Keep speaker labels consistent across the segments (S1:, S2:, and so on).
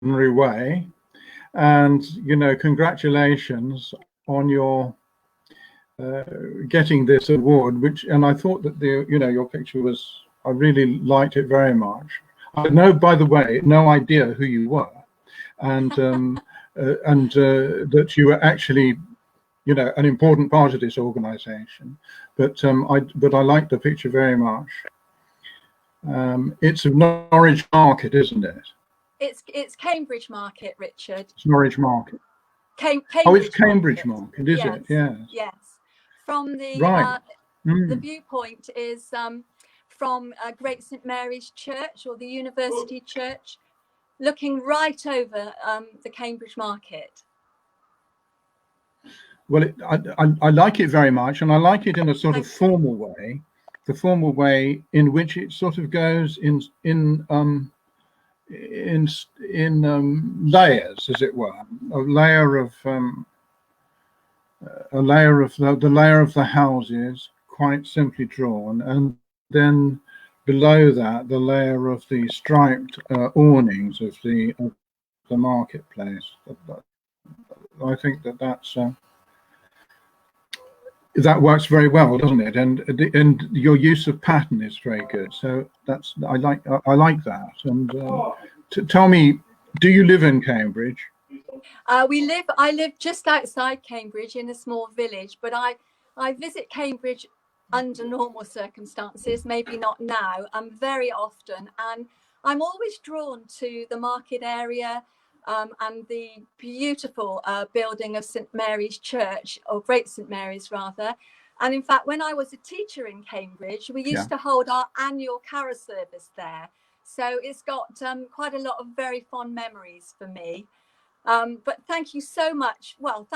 S1: extraordinary way. And, you know, congratulations on your getting this award, and I thought that your picture was, I really liked it very much. I had by the way, no idea who you were, and that you were actually, you know, an important part of this organization. But I liked the picture very much. It's of Norwich Market, isn't it?
S2: It's Cambridge Market, Richard.
S1: It's Norwich Market.
S2: Cambridge
S1: oh, it's Cambridge Market, is
S2: yes.
S1: it? Yes.
S2: Yes. From the
S1: right.
S2: The viewpoint is from Great St Mary's Church, or the University Church, looking right over the Cambridge Market.
S1: Well, I like it very much, and I like it in a sort of formal way, the formal way in which it sort of goes in layers, as it were, a layer of the layer of the houses, quite simply drawn, and then below that the layer of the striped awnings of the marketplace. I think that works very well, doesn't it? And your use of pattern is very good. So I like that. And tell me, do you live in Cambridge?
S2: I live just outside Cambridge in a small village, but I visit Cambridge under normal circumstances, maybe not now, very often, and I'm always drawn to the market area and the beautiful building of St Mary's Church, or Great St Mary's rather. And in fact, when I was a teacher in Cambridge, we used to hold our annual carol service there. So it's got quite a lot of very fond memories for me. But thank you so much. Well,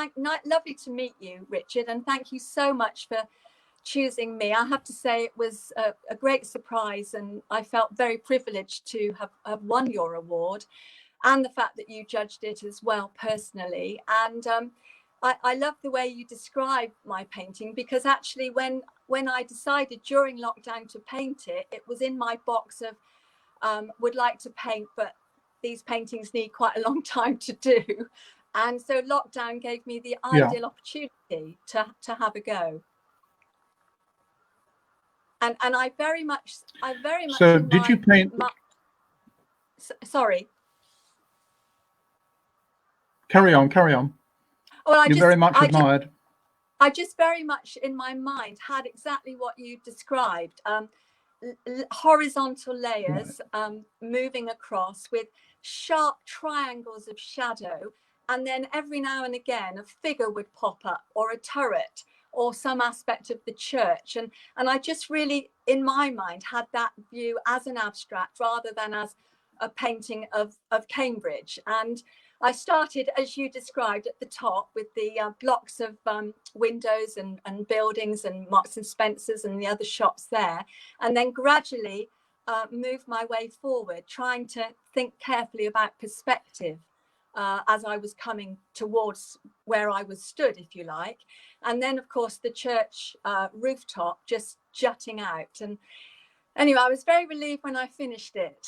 S2: lovely to meet you, Richard, and thank you so much for choosing me. I have to say it was a great surprise, and I felt very privileged to have won your award, and the fact that you judged it as well personally. And I love the way you describe my painting, because actually when I decided during lockdown to paint it, it was in my box of would like to paint, but these paintings need quite a long time to do. And so lockdown gave me the ideal opportunity to have a go. And I very much. So
S1: did you paint?
S2: Sorry.
S1: Carry on.
S2: Well,
S1: you very much admired.
S2: I just very much in my mind had exactly what you described. Horizontal layers moving across with sharp triangles of shadow, and then every now and again a figure would pop up, or a turret, or some aspect of the church, and I just really in my mind had that view as an abstract rather than as a painting of Cambridge. And I started, as you described, at the top with the blocks of windows and buildings and Marks and Spencer's and the other shops there, and then gradually moved my way forward, trying to think carefully about perspective as I was coming towards where I was stood, if you like. And then, of course, the church rooftop just jutting out. And anyway, I was very relieved when I finished it.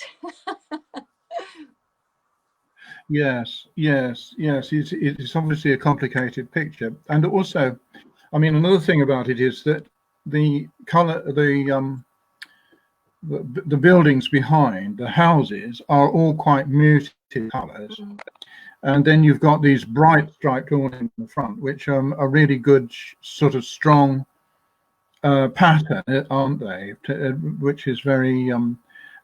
S1: Yes. It's obviously a complicated picture, and also, I mean, another thing about it is that the color, the buildings behind the houses are all quite muted colors, and then you've got these bright striped awnings in the front, which are a really good sort of strong pattern, aren't they? Which is very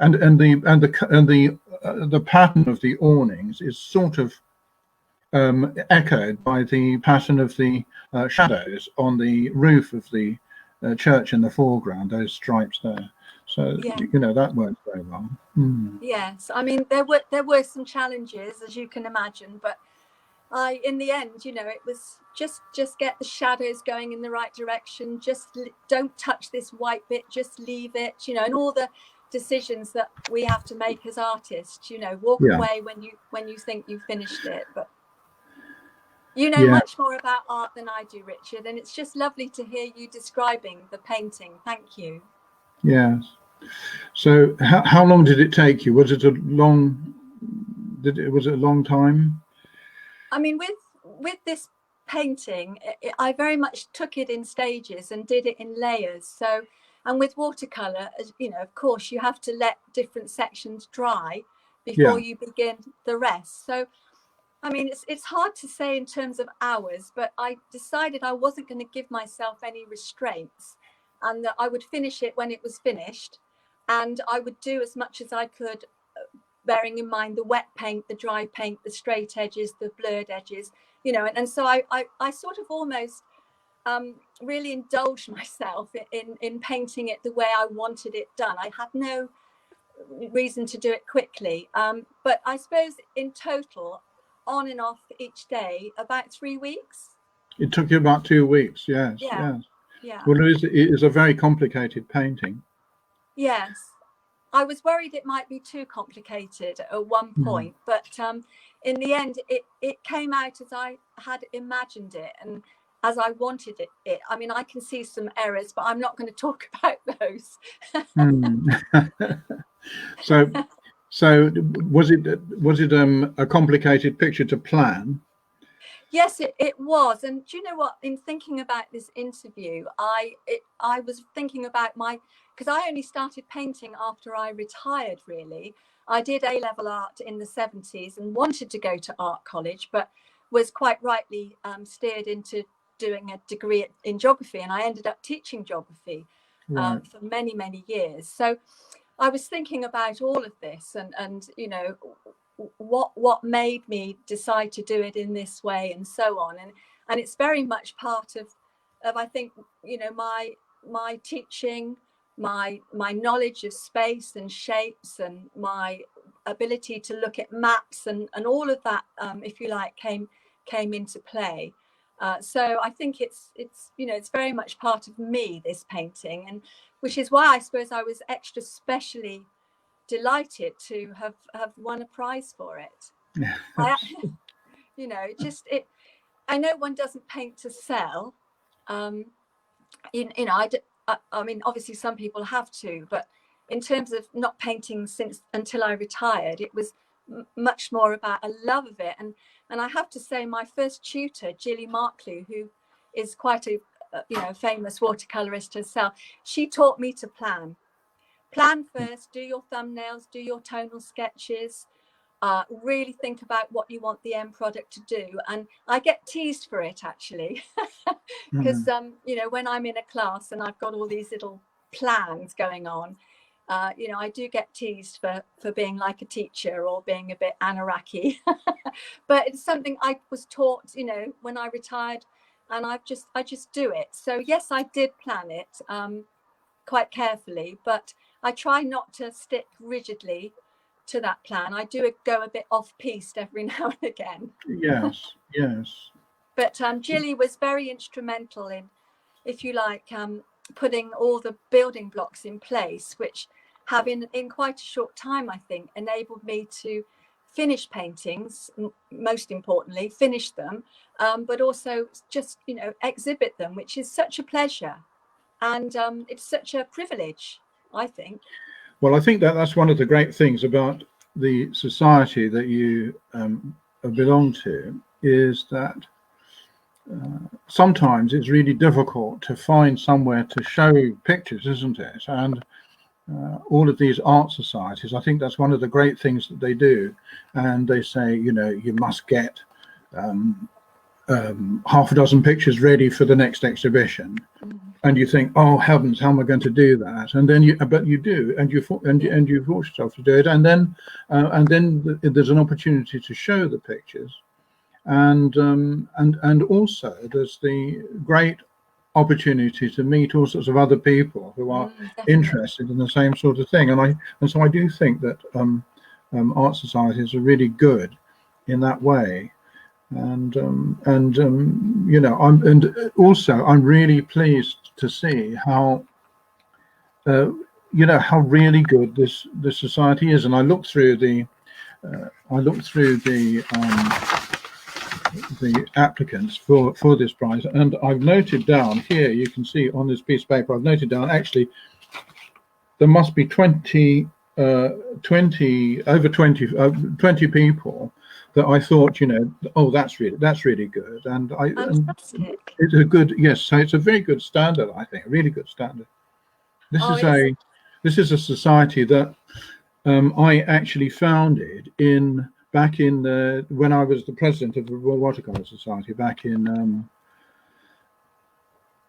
S1: and the pattern of the awnings is sort of echoed by the pattern of the shadows on the roof of the church in the foreground, those stripes there. So you know, that works very well.
S2: Yes, I mean there were some challenges, as you can imagine, but in the end, you know, it was just get the shadows going in the right direction. Just don't touch this white bit, just leave it, you know, and all the decisions that we have to make as artists, you know, walk away when you think you've finished it. But you know much more about art than I do, Richard, and it's just lovely to hear you describing the painting. Thank you.
S1: Yes. So how long did it take you? Was it a long was it a long time?
S2: I mean, with this painting, I very much took it in stages and did it in layers. So, and with watercolor, as you know, of course, you have to let different sections dry before you begin the rest. So, I mean, it's hard to say in terms of hours, but I decided I wasn't going to give myself any restraints, and that I would finish it when it was finished, and I would do as much as I could, bearing in mind the wet paint, the dry paint, the straight edges, the blurred edges, you know, and so I sort of almost really indulged myself in painting it the way I wanted it done. I had no reason to do it quickly, but I suppose in total, on and off each day, about 3 weeks.
S1: It took you about 2 weeks, yes,
S2: Yeah.
S1: yes.
S2: Yeah.
S1: Well, it is a very complicated painting.
S2: Yes. I was worried it might be too complicated at one point, but in the end, it came out as I had imagined it and as I wanted it. I mean, I can see some errors, but I'm not going to talk about those.
S1: So was it a complicated picture to plan?
S2: Yes, it was. And do you know what? In thinking about this interview, I was thinking about because I only started painting after I retired, really. I did A-level art in the 70s and wanted to go to art college, but was quite rightly steered into doing a degree in geography. And I ended up teaching geography for many, many years. So I was thinking about all of this and you know, what made me decide to do it in this way and so on, and it's very much part of I think, you know, my teaching, my knowledge of space and shapes, and my ability to look at maps and all of that, if you like, came into play. So I think it's you know, it's very much part of me, this painting, and which is why I suppose I was extra specially delighted to have won a prize for it. You know, I know one doesn't paint to sell. You know, I mean, obviously some people have to, but in terms of not painting until I retired, it was much more about a love of it. And I have to say, my first tutor, Gilly Marklew, who is quite a you know, famous watercolorist herself, she taught me to plan first, do your thumbnails, do your tonal sketches, really think about what you want the end product to do. And I get teased for it, actually, because you know, when I'm in a class and I've got all these little plans going on, you know, I do get teased for being like a teacher or being a bit anaraki. But it's something I was taught, you know, when I retired, and I just do it. So yes, I did plan it quite carefully, but I try not to stick rigidly to that plan. I do go a bit off piste every now and again. Yes. But Gilly was very instrumental in, if you like, putting all the building blocks in place, which have in quite a short time, I think, enabled me to finish paintings, most importantly, finish them, but also just, you know, exhibit them, which is such a pleasure. And it's such a privilege, I think.
S1: Well, I think that's one of the great things about the society that you belong to, is that sometimes it's really difficult to find somewhere to show pictures, isn't it? And all of these art societies, I think that's one of the great things that they do. And they say, you know, you must get half a dozen pictures ready for the next exhibition, and you think, oh heavens, how am I going to do that? And then but you do, and you force yourself to do it, and then there's an opportunity to show the pictures, and also there's the great opportunity to meet all sorts of other people who are interested in the same sort of thing, and so I do think that art societies are really good in that way. And you know, I'm really pleased to see how you know, how really good this society is. And I looked through the applicants for this prize, and I've noted down here, you can see on this piece of paper, I've noted down, actually there must be 20 20 people that I thought, oh, that's really good, and
S2: Fantastic.
S1: it's a good, yes, so it's a very good standard, I think, a really good standard. This
S2: Oh,
S1: is a society that I actually founded back in when I was the president of the Royal Watercolour Society back in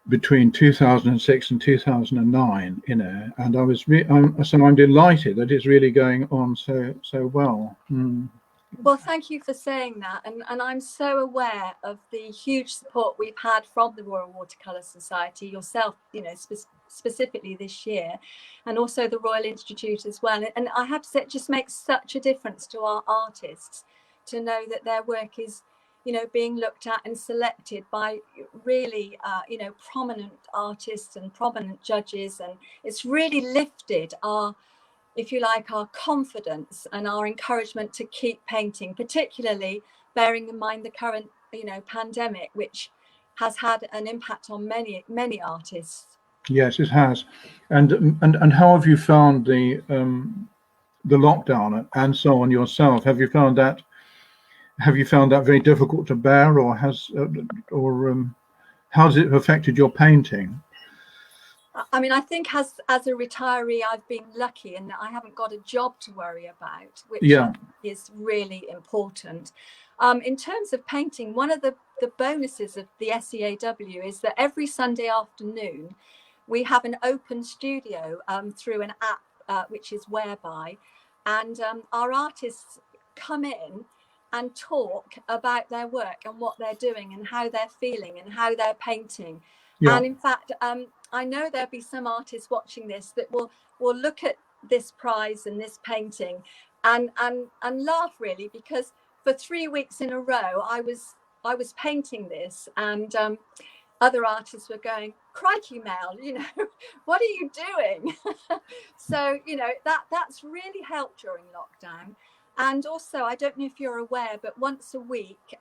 S1: between 2006 and 2009, and I was so I'm delighted that it's really going on so well.
S2: Well, thank you for saying that, and I'm so aware of the huge support we've had from the Royal Watercolour Society, yourself, specifically this year, and also the Royal Institute as well. And I have to say, it just makes such a difference to our artists to know that their work is, being looked at and selected by really, prominent artists and prominent judges, and it's really lifted our, if you like, our confidence and our encouragement to keep painting, particularly bearing in mind the current, pandemic, which has had an impact on many artists.
S1: Yes, it has. And how have you found the lockdown and so on yourself? Have you found that very difficult to bear, or how's it affected your painting?
S2: I mean, I think as a retiree, I've been lucky in that I haven't got a job to worry about, which is really important. In terms of painting, one of the bonuses of the SEAW is that every Sunday afternoon, we have an open studio through an app, which is Whereby, and our artists come in and talk about their work and what they're doing and how they're feeling and how they're painting. Yeah. And in fact, I know there'll be some artists watching this that will look at this prize and this painting and laugh, really, because for 3 weeks in a row I was painting this, and other artists were going, "Crikey, Mel, what are you doing?" So that's really helped during lockdown. And also, I don't know if you're aware, but once a week,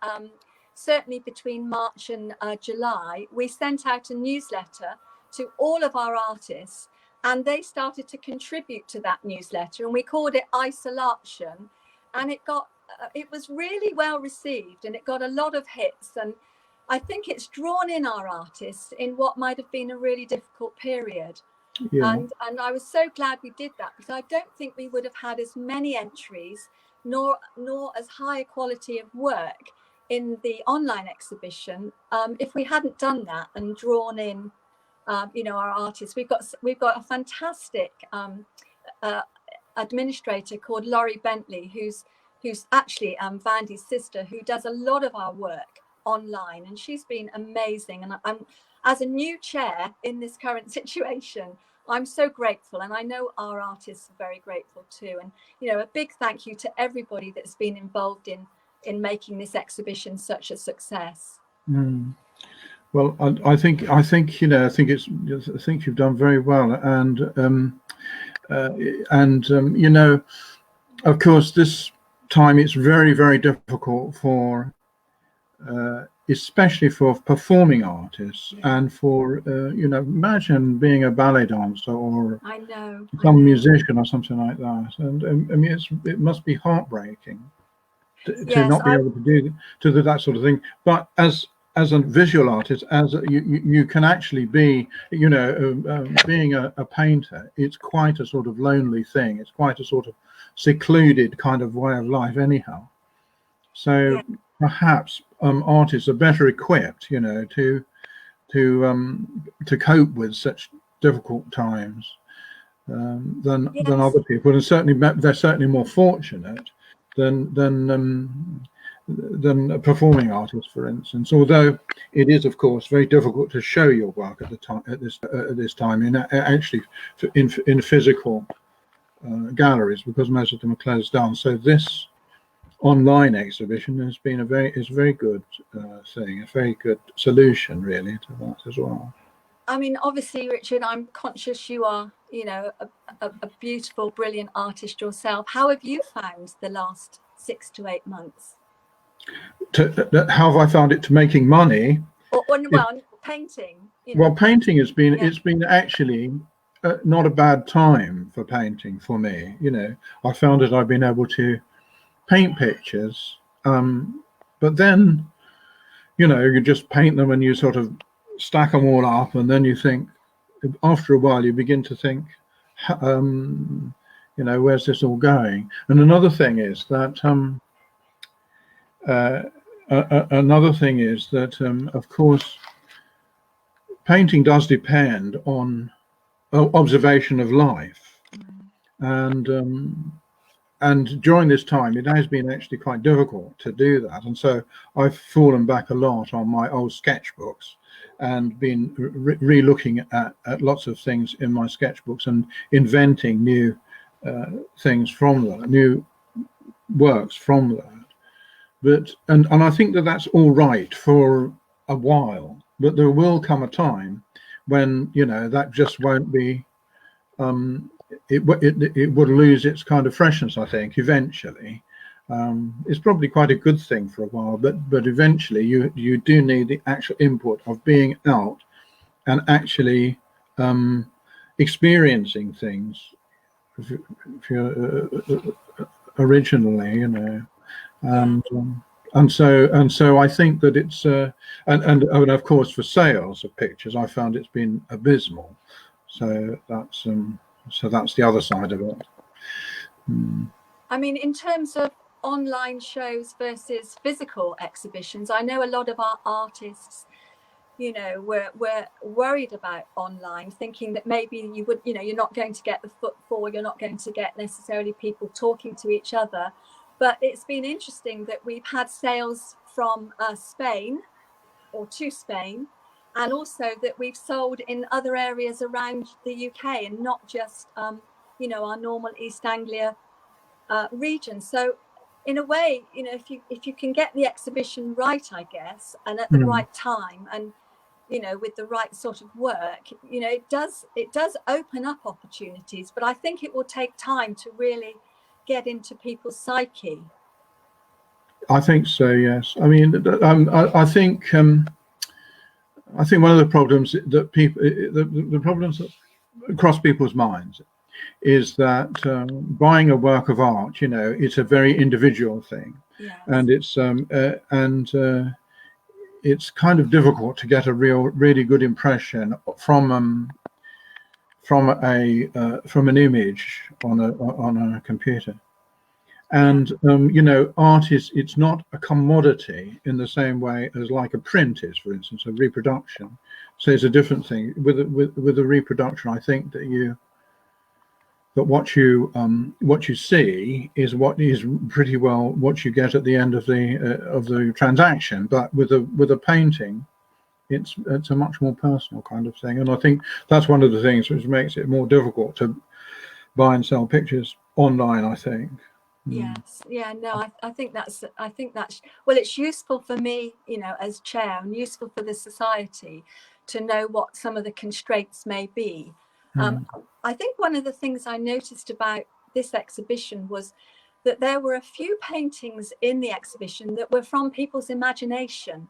S2: certainly between March and July, we sent out a newsletter to all of our artists, and they started to contribute to that newsletter, and we called it Isolation, and it was really well received, and it got a lot of hits, and I think it's drawn in our artists in what might have been a really difficult period. Yeah. And I was so glad we did that, because I don't think we would have had as many entries nor as high a quality of work in the online exhibition if we hadn't done that and drawn in our artists. We've got a fantastic administrator called Laurie Bentley, who's actually Vandy's sister, who does a lot of our work online, and she's been amazing. And I'm, as a new chair in this current situation, I'm so grateful, and I know our artists are very grateful too. And a big thank you to everybody that's been involved in making this exhibition such a success.
S1: Well, I think you've done very well, and of course, this time it's very, very difficult for, especially for performing artists, and for imagine being a ballet dancer or some musician or something like that, and I mean it must be heartbreaking to not be able to do that sort of thing. But as a visual artist, you can actually be, being a painter, it's quite a sort of lonely thing. It's quite a sort of secluded kind of way of life anyhow. So perhaps artists are better equipped, to cope with such difficult times than other people, and certainly they're certainly more fortunate than performing artists, for instance. Although it is, of course, very difficult to show your work at this time in physical galleries, because most of them are closed down. So this online exhibition has been a very good thing, a very good solution, really, to that as well.
S2: I mean, obviously, Richard, I'm conscious you are, a beautiful, brilliant artist yourself. How have you found the last 6 to 8 months?
S1: How have I found it to making money?
S2: Well, painting.
S1: Well, painting has been it's been actually not a bad time for painting for me. You know, I found that I've been able to paint pictures, but then, you know, you just paint them and you sort of stack them all up, and then you think, after a while, you begin to think, you know, where's this all going? And another thing is that of course, painting does depend on observation of life, and during this time it has been actually quite difficult to do that, and so I've fallen back a lot on my old sketchbooks and been re-looking at lots of things in my sketchbooks and inventing new things from that, new works from that. But and I think that that's all right for a while, but there will come a time when, you know, that just won't be, it would lose its kind of freshness, I think, eventually. It's probably quite a good thing for a while, but eventually you do need the actual input of being out and actually experiencing things if you're, originally, you know. And so I think that it's and of course for sales of pictures I found it's been abysmal, so that's the other side of it.
S2: I mean, in terms of online shows versus physical exhibitions, I know a lot of our artists, you know, were worried about online, thinking that maybe you would, you know, you're not going to get the footfall, you're not going to get necessarily people talking to each other. But it's been interesting that we've had sales from Spain or to Spain, and also that we've sold in other areas around the UK and not just, you know, our normal East Anglia region. So in a way, you know, if you can get the exhibition right, I guess, and at the right time, and, you know, with the right sort of work, you know, it does open up opportunities, but I think it will take time to really get into people's psyche.
S1: I think so, yes. I mean, I think one of the problems that people, the problems that cross people's minds is that buying a work of art, you know, it's a very individual thing.
S2: Yes.
S1: And it's kind of difficult to get a really good impression from an image on a computer. And you know, art it's not a commodity in the same way as like a print is, for instance, a reproduction. So it's a different thing with a reproduction. I think that what you see is what is pretty well what you get at the end of the transaction. But with a painting, it's a much more personal kind of thing, and I think that's one of the things which makes it more difficult to buy and sell pictures online, I think.
S2: Yes, yeah, no, I think that's well, it's useful for me, you know, as chair, and useful for the society to know what some of the constraints may be. I think one of the things I noticed about this exhibition was that there were a few paintings in the exhibition that were from people's imagination.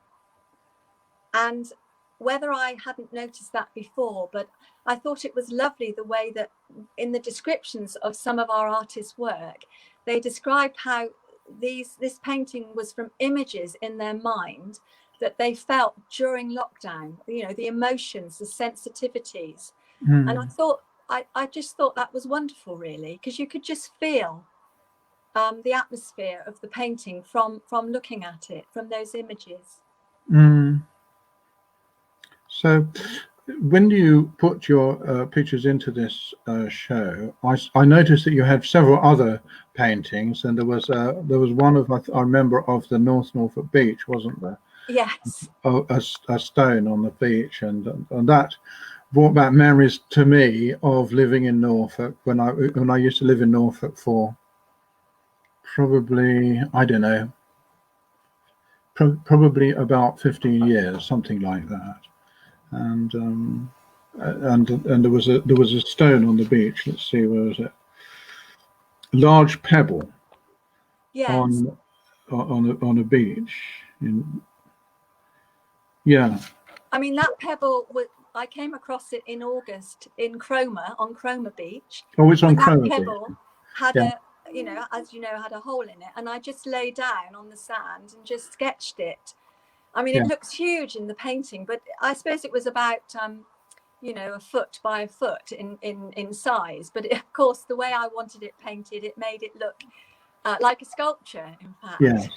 S2: And whether I hadn't noticed that before, but I thought it was lovely the way that in the descriptions of some of our artists' work, they described how this painting was from images in their mind that they felt during lockdown, you know, the emotions, the sensitivities. And I thought, I just thought that was wonderful, really, because you could just feel the atmosphere of the painting from looking at it, from those images.
S1: So when you put your pictures into this show, I noticed that you had several other paintings, and there was one of, I remember, of the North Norfolk beach, wasn't there?
S2: Yes.
S1: A stone on the beach, and that brought back memories to me of living in Norfolk when I used to live in Norfolk for probably, I don't know, probably about 15 years, something like that. And there was a stone on the beach. Let's see, where was it? Large pebble.
S2: Yes.
S1: On a beach. Yeah.
S2: I mean, that pebble I came across it in August in Cromer, on Cromer Beach.
S1: Oh, it's on
S2: And that
S1: Cromer Beach.
S2: pebble had
S1: Yeah.
S2: a, you know, as you know, had a hole in it, and I just lay down on the sand and just sketched it. I mean,
S1: Yeah.
S2: it looks huge in the painting, but I suppose it was about you know, a foot by a foot in size. But of course, the way I wanted it painted, it made it look like a sculpture, in fact.
S1: Yes.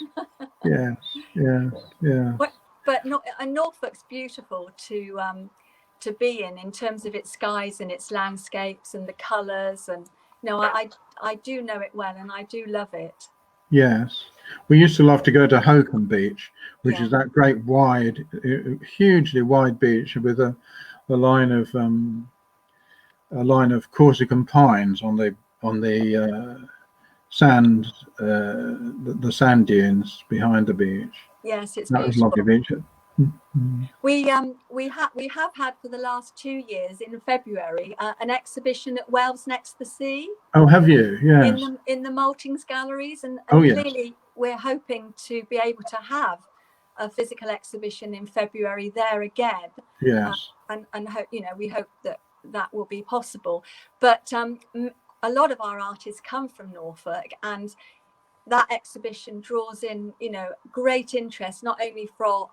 S1: Yes. Yes. Yeah.
S2: But not, and Norfolk's beautiful to be in terms of its skies and its landscapes and the colours, and you know, I do know it well, and I do love it.
S1: Yes. We used to love to go to Hokum Beach, which
S2: Yeah.
S1: is that great wide, hugely wide beach with a line of Corsican pines on the sand, the sand dunes behind the beach.
S2: Yes, it's
S1: That was
S2: beautiful.
S1: lovely beach.
S2: We have had for the last 2 years in February an exhibition at Wells Next the Sea.
S1: Oh, have you? Yes.
S2: In the Maltings galleries, and
S1: Oh, yes.
S2: clearly we're hoping to be able to have a physical exhibition in February there again.
S1: Yes.
S2: And hope, you know, we hope that that will be possible. But a lot of our artists come from Norfolk, and that exhibition draws in, you know, great interest, not only from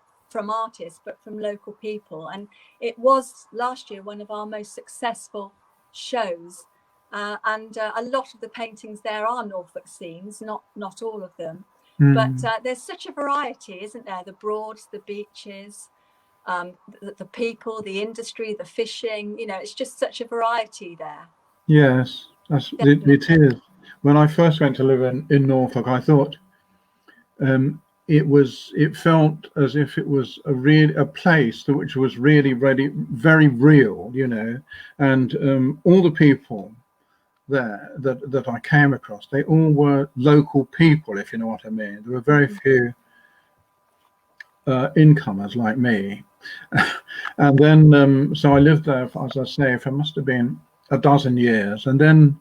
S2: artists but from local people. And it was last year one of our most successful shows, and a lot of the paintings there are Norfolk scenes, not all of them. But there's such a variety, isn't there? The Broads, the beaches, the people, the industry, the fishing, you know, it's just such a variety there.
S1: Yes, it is. When I first went to live in Norfolk, I thought it felt as if it was a place which was really very real, you know, and all the people there that I came across, they all were local people, if you know what I mean. There were very few incomers like me. And then so I lived there for, as I say, for must have been a dozen years, and then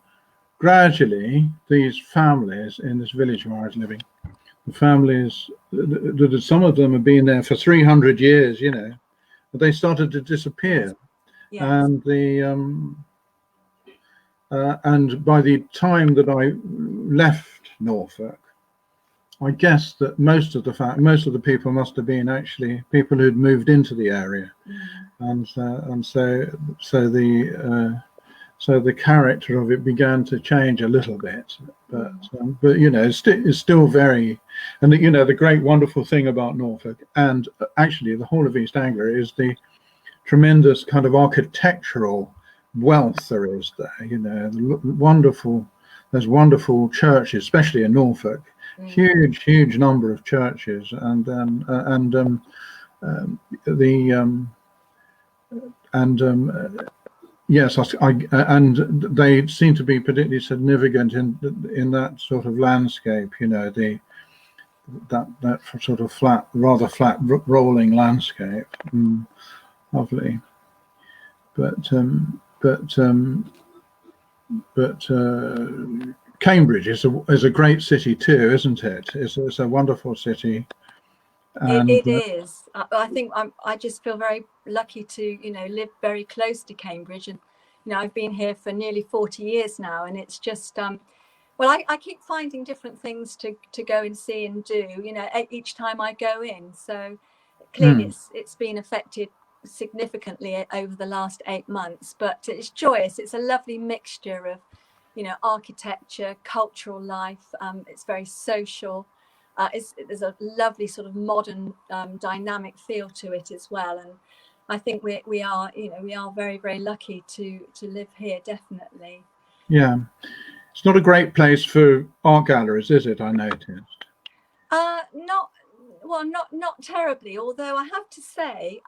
S1: gradually these families in this village where I was living, the families, some of them have been there for 300 years, you know, but they started to disappear.
S2: Yes.
S1: And and by the time that I left Norfolk, I guess that most of the people must have been actually people who'd moved into the area, and so the character of it began to change a little bit, but you know, it's still very, and you know, the great wonderful thing about Norfolk, and actually the whole of East Anglia, is the tremendous kind of architectural wealth there is there. You know, there's wonderful churches, especially in Norfolk, huge number of churches, yes, and they seem to be particularly significant in that sort of landscape. You know, that sort of rather flat, rolling landscape. Lovely, but Cambridge is a great city too, isn't it? It's a wonderful city. And
S2: it is. I think I just feel very lucky to, you know, live very close to Cambridge, and you know, I've been here for nearly 40 years now, and it's just well, I keep finding different things to go and see and do, you know, each time I go in. So clearly it's been affected significantly over the last 8 months, but it's joyous. It's a lovely mixture of, you know, architecture, cultural life. It's very social. There's a lovely sort of modern dynamic feel to it as well, and I think we are, you know, we are very, very lucky to live here, definitely.
S1: Yeah, it's not a great place for art galleries, is it? I noticed.
S2: Not terribly, although I have to say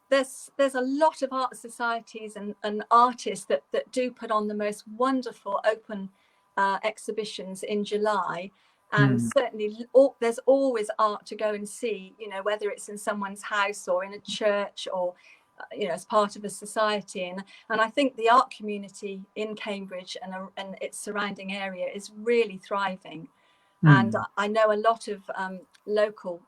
S2: there's a lot of art societies and artists that do put on the most wonderful open exhibitions in July. And certainly there's always art to go and see, you know, whether it's in someone's house or in a church or, you know, as part of a society. And I think the art community in Cambridge and its surrounding area is really thriving. And I know a lot of local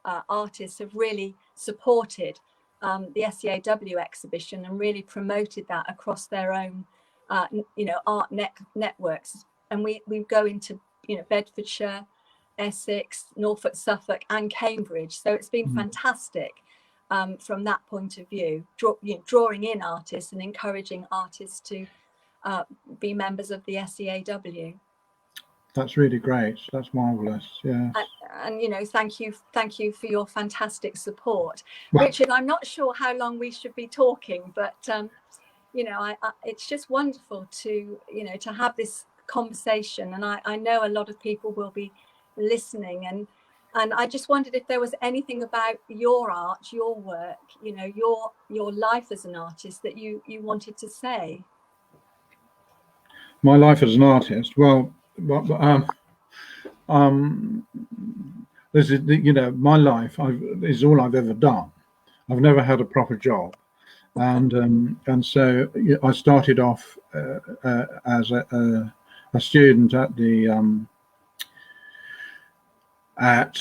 S2: artists have really supported the SEAW exhibition and really promoted that across their own, art networks. And we go into, Bedfordshire, Essex, Norfolk, Suffolk, and Cambridge. So it's been fantastic from that point of view, drawing in artists and encouraging artists to be members of the SEAW.
S1: That's really great. That's marvelous. Yeah.
S2: And thank you for your fantastic support. Richard, I'm not sure how long we should be talking, but it's just wonderful to to have this conversation, and I know a lot of people will be listening, and I just wondered if there was anything about your art, your work, your life as an artist that you wanted to say.
S1: My life as an artist, well, this is my life is all I've ever done. I've never had a proper job, and so I started off as a student at the at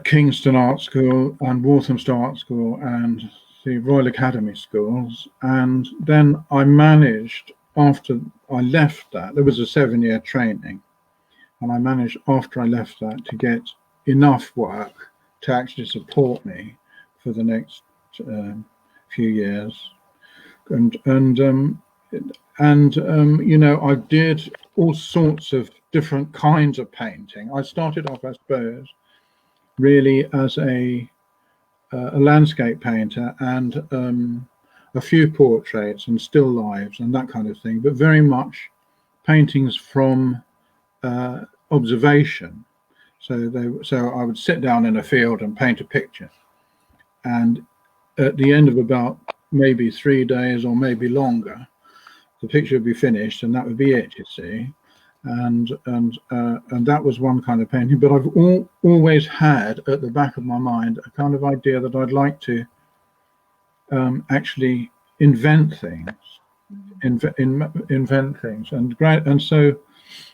S1: Kingston Art School and Walthamstow Art School and the Royal Academy schools, and then I managed, after I left that, there was a 7-year training, and I managed after I left that to get enough work to actually support me for the next few years, and I did all sorts of different kinds of painting. I started off, I suppose, really as a landscape painter and a few portraits and still lives and that kind of thing, but very much paintings from observation. So I would sit down in a field and paint a picture, and at the end of about maybe 3 days or maybe longer, the picture would be finished, and that would be it, you see. And that was one kind of painting. But I've always had at the back of my mind a kind of idea that I'd like to actually invent things, invent things, and so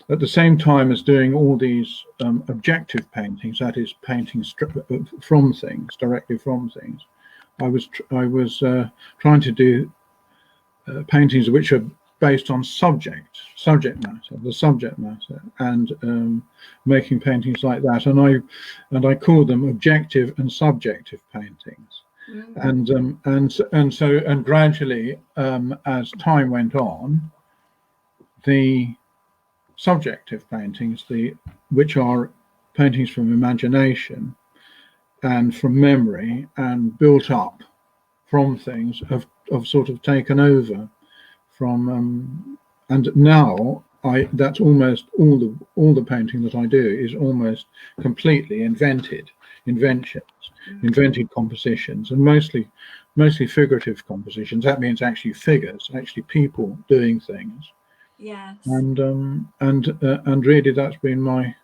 S1: at the same time as doing all these objective paintings, that is, paintings from things, directly from things, I was trying to do paintings which are based on subject matter, and making paintings like that, and I call them objective and subjective paintings. And gradually, as time went on, the subjective paintings, which are paintings from imagination and from memory and built up from things, have sort of taken over from, and now that's almost all the painting that I do is almost completely invented compositions, and mostly figurative compositions. That means actually figures, actually people doing things.
S2: Yes.
S1: And really that's been my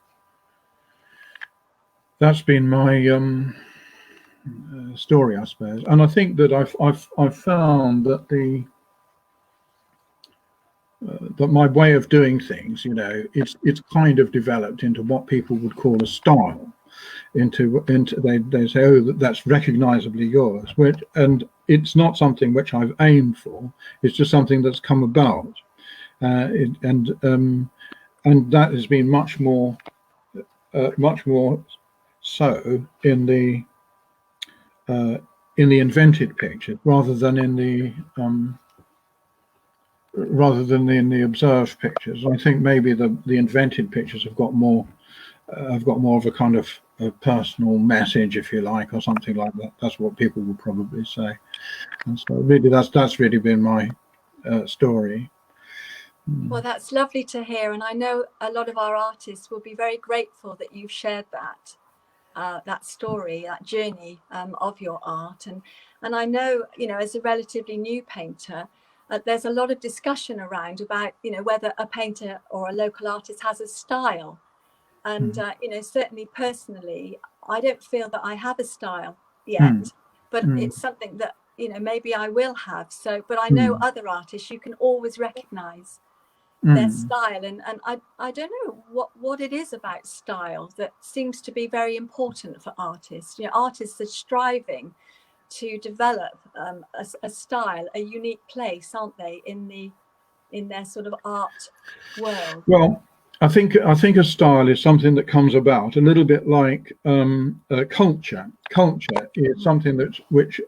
S1: story, I suppose. And I think that I've found that that my way of doing things, it's kind of developed into what people would call a style. They say, oh, that's recognizably yours, and it's not something which I've aimed for. It's just something that's come about, and that has been much more so in the invented pictures rather than in the observed pictures. I think maybe the invented pictures have got more of a kind of a personal message, if you like, or something like that. That's what people would probably say. And so really that's really been my story.
S2: Well, that's lovely to hear, and I know a lot of our artists will be very grateful that you've shared that story, that journey of your art. And I know, as a relatively new painter, there's a lot of discussion around about, whether a painter or a local artist has a style. And, certainly personally, I don't feel that I have a style yet, but it's something that, maybe I will have. But I know other artists, you can always recognize their style. And I don't know what it is about style that seems to be very important for artists. Artists are striving to develop a style, a unique place, aren't they, in their sort of art world?
S1: Well, I think a style is something that comes about a little bit like culture. Culture is something which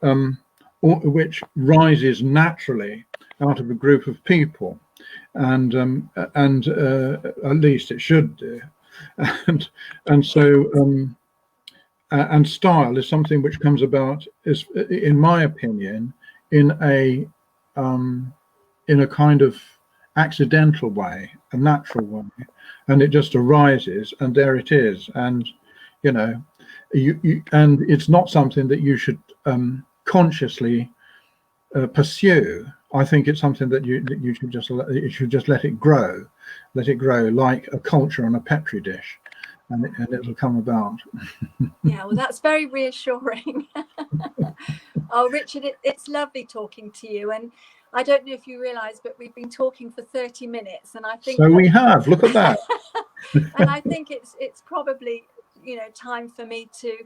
S1: rises naturally out of a group of people, and at least it should do, and so and style is something which comes about, is, in my opinion, in a kind of accidental way, a natural way, and it just arises, and there it is. And you know, and it's not something that you should consciously pursue. I think it's something that you should just let it grow like a culture on a petri dish, and it'll come about.
S2: Yeah, well, that's very reassuring. Oh, Richard, it's lovely talking to you, and I don't know if you realise, but we've been talking for 30 minutes, and I think
S1: so we have. Look at that.
S2: And I think it's probably, you know, time for me to,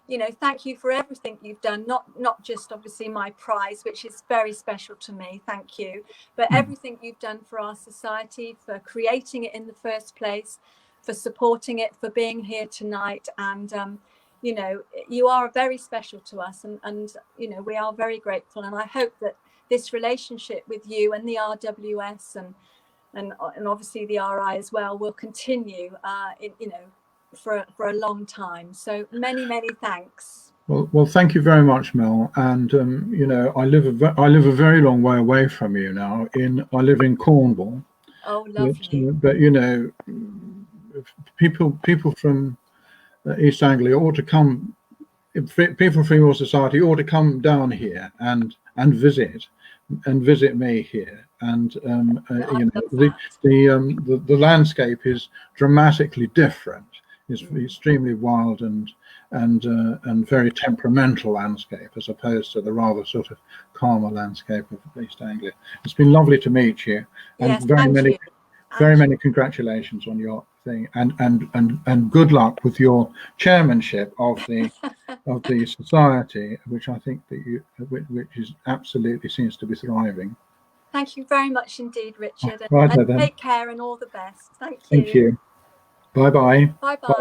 S2: you know, thank you for everything you've done, not just obviously my prize, which is very special to me, thank you, but everything you've done for our society, for creating it in the first place, for supporting it, for being here tonight. And you know, you are very special to us, and you know, we are very grateful, and I hope that this relationship with you and the RWS and obviously the RI as well will continue you know, for a long time. So many thanks.
S1: Well, thank you very much, Mel. And you know, I live a very long way away from you now. I live in Cornwall.
S2: Oh, lovely.
S1: But you know, people from East Anglia ought to come. People from your society ought to come down here and visit me here. And you know, the landscape is dramatically different. It's extremely wild and very temperamental landscape, as opposed to the rather sort of calmer landscape of East Anglia. It's been lovely to meet you, and
S2: yes,
S1: very many congratulations on your thing, and good luck with your chairmanship of the society, which I think that which is absolutely seems to be thriving.
S2: Thank you very much indeed, Richard,
S1: Right,
S2: and take care and all the best. Thank you.
S1: Thank you. Bye bye.
S2: Bye bye.